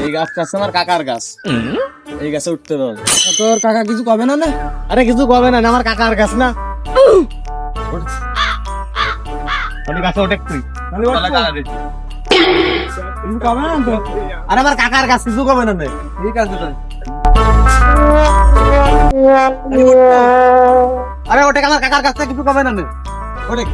এই গাছটা আছে আমার কাকার গাছ, এই গাছে উঠতে দাও। তোর কাকা কিছু কবে না না? আরে কিছু কবে না, আমার কাকার গাছ না। গাছে ওঠে তুই, কিছু কবে না তো? আরে আমার কাকার গাছ কিছু কবে না। ঠিক আছে তো। আরে ওটা আমার কাকার গাছটা কিছু কবে না ওটা।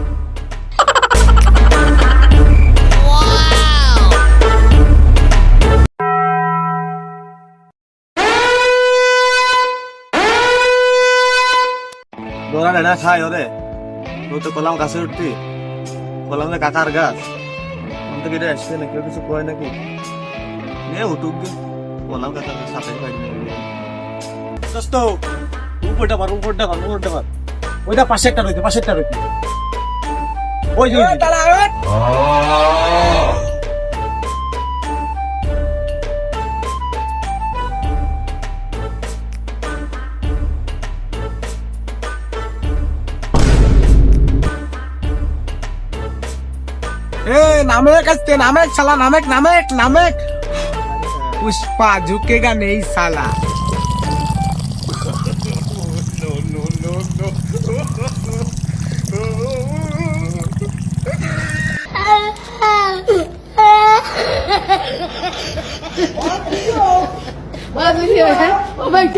দোরা না খাই ওরে, তুই তো কলাম গাছে উঠতি, কলাম যে কাকার গাছ আমাদের কেটে আসছে না, কেউ কিছু কয় নাকি? নিয়ে উঠুক গে, কলাম কাকার গাছ সাথে দোস্ত। উপরটা পার, উপরটা পার, উপরটা পার। ওইটা পাশেরটা রয়েছে, পাশেরটা রয়েছে। ওই যে नामेक असते, नामेक साला, नामेक नामेक नामेक। पुष्पा झुकेगा नहीं साला। What video है? Oh my God.